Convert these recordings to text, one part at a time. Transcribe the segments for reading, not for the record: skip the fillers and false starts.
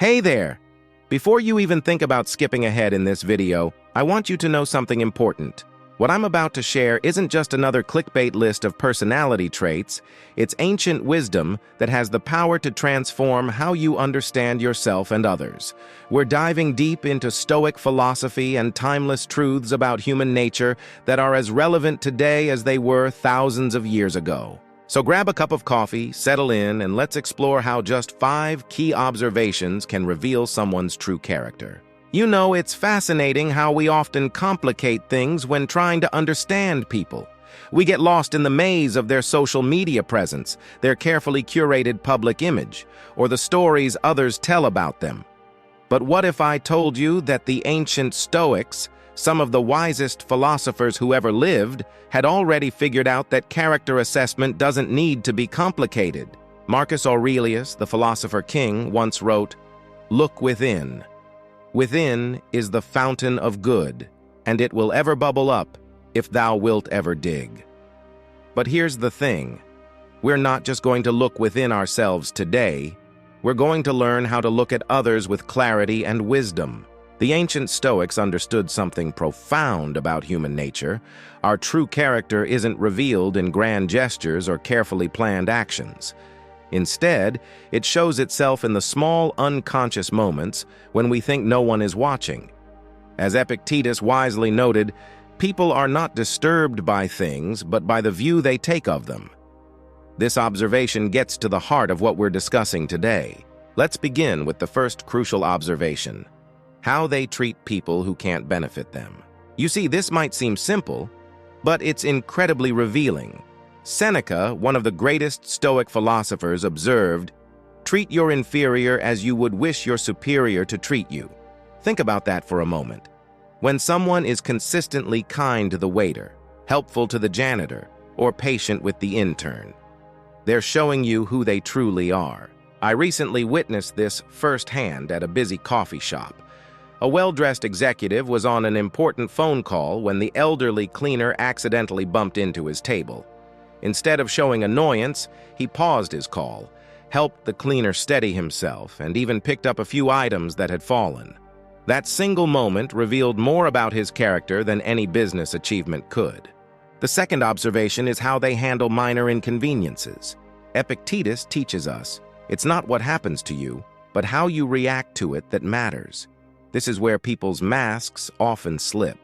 Hey there! Before you even think about skipping ahead in this video, I want you to know something important. What I'm about to share isn't just another clickbait list of personality traits, it's ancient wisdom that has the power to transform how you understand yourself and others. We're diving deep into Stoic philosophy and timeless truths about human nature that are as relevant today as they were thousands of years ago. So grab a cup of coffee, settle in, and let's explore how just 5 key observations can reveal someone's true character. You know, it's fascinating how we often complicate things when trying to understand people. We get lost in the maze of their social media presence, their carefully curated public image, or the stories others tell about them. But what if I told you that the ancient Stoics, some of the wisest philosophers who ever lived, had already figured out that character assessment doesn't need to be complicated? Marcus Aurelius, the philosopher king, once wrote, "Look within. Within is the fountain of good, and it will ever bubble up if thou wilt ever dig." But here's the thing. We're not just going to look within ourselves today. We're going to learn how to look at others with clarity and wisdom. The ancient Stoics understood something profound about human nature. Our true character isn't revealed in grand gestures or carefully planned actions. Instead, it shows itself in the small, unconscious moments when we think no one is watching. As Epictetus wisely noted, people are not disturbed by things, but by the view they take of them. This observation gets to the heart of what we're discussing today. Let's begin with the first crucial observation: how they treat people who can't benefit them. You see, this might seem simple, but it's incredibly revealing. Seneca, one of the greatest Stoic philosophers, observed, "Treat your inferior as you would wish your superior to treat you." Think about that for a moment. When someone is consistently kind to the waiter, helpful to the janitor, or patient with the intern, they're showing you who they truly are. I recently witnessed this firsthand at a busy coffee shop. A well-dressed executive was on an important phone call when the elderly cleaner accidentally bumped into his table. Instead of showing annoyance, he paused his call, helped the cleaner steady himself, and even picked up a few items that had fallen. That single moment revealed more about his character than any business achievement could. The second observation is how they handle minor inconveniences. Epictetus teaches us, it's not what happens to you, but how you react to it that matters. This is where people's masks often slip.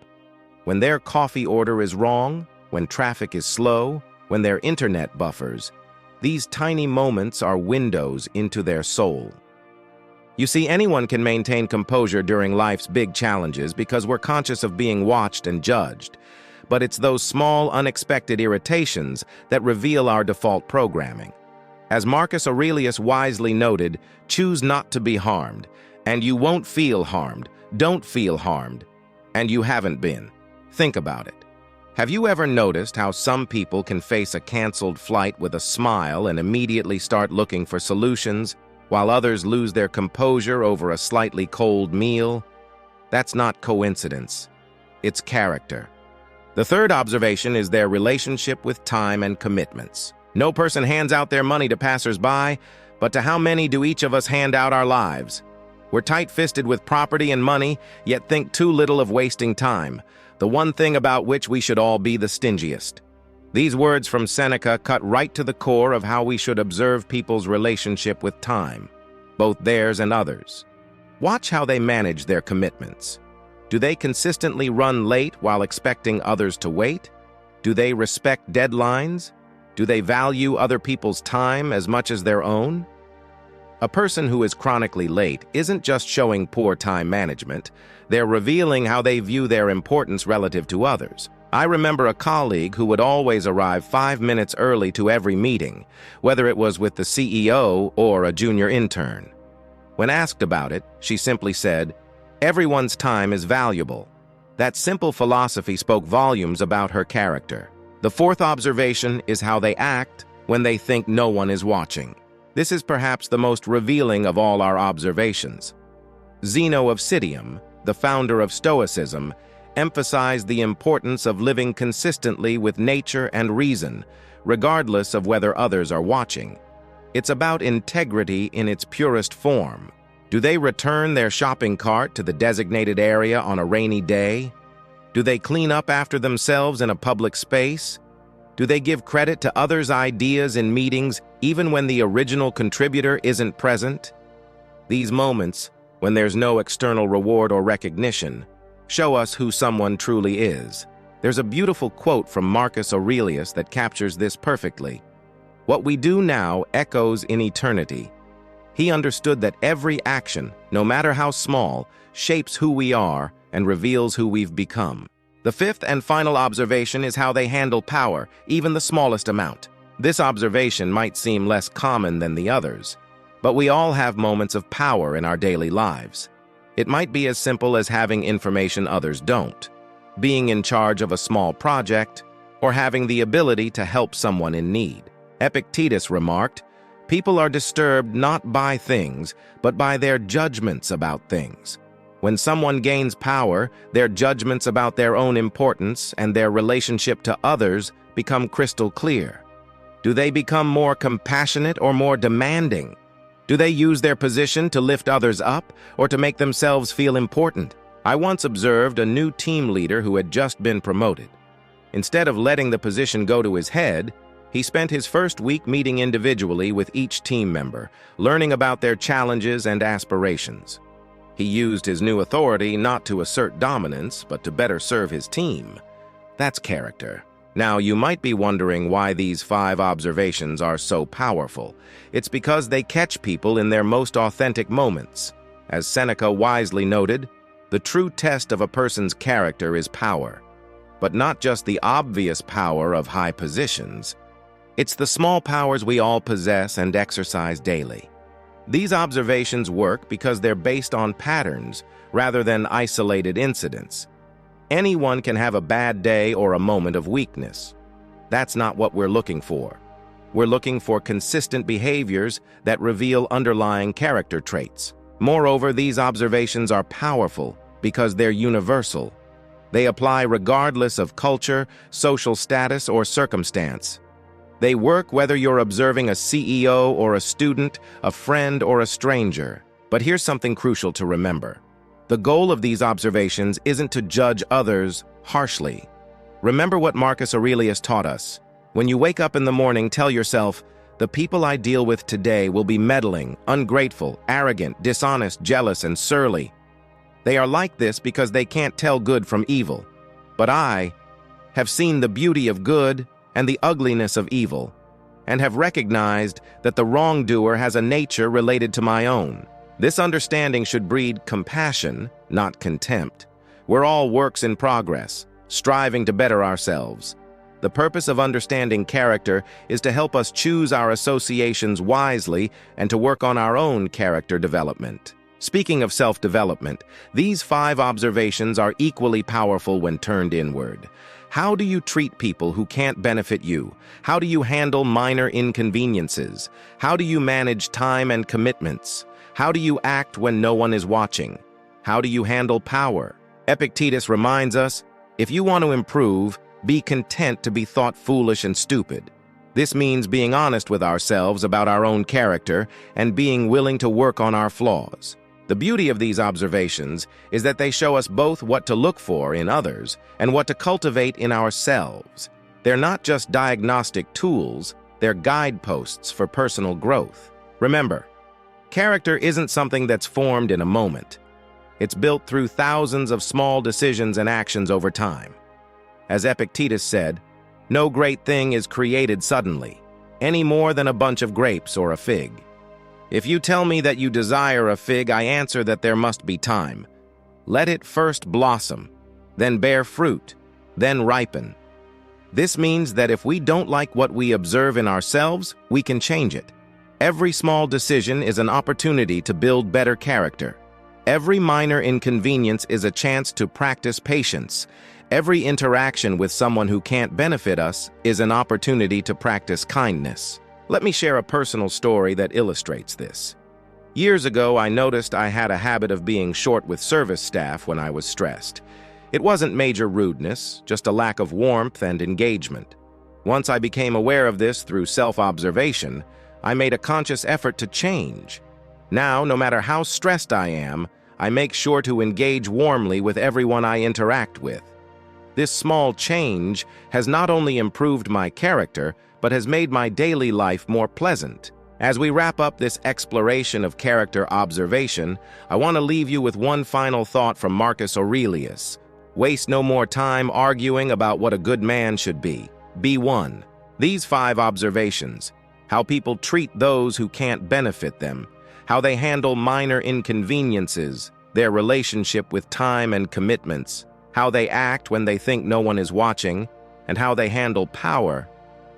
When their coffee order is wrong, when traffic is slow, when their internet buffers, these tiny moments are windows into their soul. You see, anyone can maintain composure during life's big challenges because we're conscious of being watched and judged. But it's those small, unexpected irritations that reveal our default programming. As Marcus Aurelius wisely noted, choose not to be harmed, and you won't feel harmed. Don't feel harmed, and you haven't been. Think about it. Have you ever noticed how some people can face a canceled flight with a smile and immediately start looking for solutions, while others lose their composure over a slightly cold meal? That's not coincidence. It's character. The third observation is their relationship with time and commitments. No person hands out their money to passers-by, but to how many do each of us hand out our lives? We're tight-fisted with property and money, yet think too little of wasting time, the one thing about which we should all be the stingiest. These words from Seneca cut right to the core of how we should observe people's relationship with time, both theirs and others. Watch how they manage their commitments. Do they consistently run late while expecting others to wait? Do they respect deadlines? Do they value other people's time as much as their own? A person who is chronically late isn't just showing poor time management, they're revealing how they view their importance relative to others. I remember a colleague who would always arrive 5 minutes early to every meeting, whether it was with the CEO or a junior intern. When asked about it, she simply said, "Everyone's time is valuable." That simple philosophy spoke volumes about her character. The fourth observation is how they act when they think no one is watching. This is perhaps the most revealing of all our observations. Zeno of Citium, the founder of Stoicism, emphasized the importance of living consistently with nature and reason, regardless of whether others are watching. It's about integrity in its purest form. Do they return their shopping cart to the designated area on a rainy day? Do they clean up after themselves in a public space? Do they give credit to others' ideas in meetings even when the original contributor isn't present? These moments, when there's no external reward or recognition, show us who someone truly is. There's a beautiful quote from Marcus Aurelius that captures this perfectly. "What we do now echoes in eternity." He understood that every action, no matter how small, shapes who we are and reveals who we've become. The fifth and final observation is how they handle power, even the smallest amount. This observation might seem less common than the others, but we all have moments of power in our daily lives. It might be as simple as having information others don't, being in charge of a small project, or having the ability to help someone in need. Epictetus remarked, "People are disturbed not by things, but by their judgments about things." When someone gains power, their judgments about their own importance and their relationship to others become crystal clear. Do they become more compassionate or more demanding? Do they use their position to lift others up or to make themselves feel important? I once observed a new team leader who had just been promoted. Instead of letting the position go to his head, he spent his first week meeting individually with each team member, learning about their challenges and aspirations. He used his new authority not to assert dominance, but to better serve his team. That's character. Now, you might be wondering why these 5 observations are so powerful. It's because they catch people in their most authentic moments. As Seneca wisely noted, the true test of a person's character is power. But not just the obvious power of high positions. It's the small powers we all possess and exercise daily. These observations work because they're based on patterns rather than isolated incidents. Anyone can have a bad day or a moment of weakness. That's not what we're looking for. We're looking for consistent behaviors that reveal underlying character traits. Moreover, these observations are powerful because they're universal. They apply regardless of culture, social status, or circumstance. They work whether you're observing a CEO or a student, a friend or a stranger. But here's something crucial to remember. The goal of these observations isn't to judge others harshly. Remember what Marcus Aurelius taught us. When you wake up in the morning, tell yourself, "The people I deal with today will be meddling, ungrateful, arrogant, dishonest, jealous, and surly. They are like this because they can't tell good from evil. But I have seen the beauty of good and the ugliness of evil, and have recognized that the wrongdoer has a nature related to my own." This understanding should breed compassion, not contempt. We're all works in progress, striving to better ourselves. The purpose of understanding character is to help us choose our associations wisely and to work on our own character development. Speaking of self-development, these 5 observations are equally powerful when turned inward. How do you treat people who can't benefit you? How do you handle minor inconveniences? How do you manage time and commitments? How do you act when no one is watching? How do you handle power? Epictetus reminds us, if you want to improve, be content to be thought foolish and stupid. This means being honest with ourselves about our own character and being willing to work on our flaws. The beauty of these observations is that they show us both what to look for in others and what to cultivate in ourselves. They're not just diagnostic tools, they're guideposts for personal growth. Remember, character isn't something that's formed in a moment. It's built through thousands of small decisions and actions over time. As Epictetus said, no great thing is created suddenly, any more than a bunch of grapes or a fig. If you tell me that you desire a fig, I answer that there must be time. Let it first blossom, then bear fruit, then ripen. This means that if we don't like what we observe in ourselves, we can change it. Every small decision is an opportunity to build better character. Every minor inconvenience is a chance to practice patience. Every interaction with someone who can't benefit us is an opportunity to practice kindness. Let me share a personal story that illustrates this. Years ago, I noticed I had a habit of being short with service staff when I was stressed. It wasn't major rudeness, just a lack of warmth and engagement. Once I became aware of this through self-observation, I made a conscious effort to change. Now, no matter how stressed I am, I make sure to engage warmly with everyone I interact with. This small change has not only improved my character, but has made my daily life more pleasant. As we wrap up this exploration of character observation, I want to leave you with one final thought from Marcus Aurelius. Waste no more time arguing about what a good man should be. Be one. These 5 observations: how people treat those who can't benefit them, how they handle minor inconveniences, their relationship with time and commitments, how they act when they think no one is watching, and how they handle power,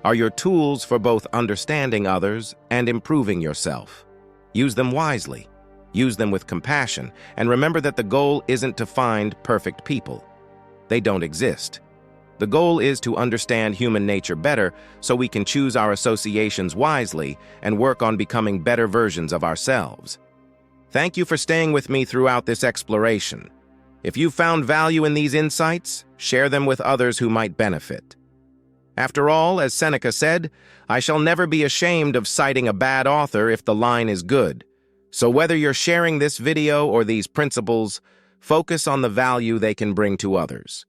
are your tools for both understanding others and improving yourself. Use them wisely. Use them with compassion, and remember that the goal isn't to find perfect people. They don't exist. The goal is to understand human nature better so we can choose our associations wisely and work on becoming better versions of ourselves. Thank you for staying with me throughout this exploration. If you found value in these insights, share them with others who might benefit. After all, as Seneca said, I shall never be ashamed of citing a bad author if the line is good. So whether you're sharing this video or these principles, focus on the value they can bring to others.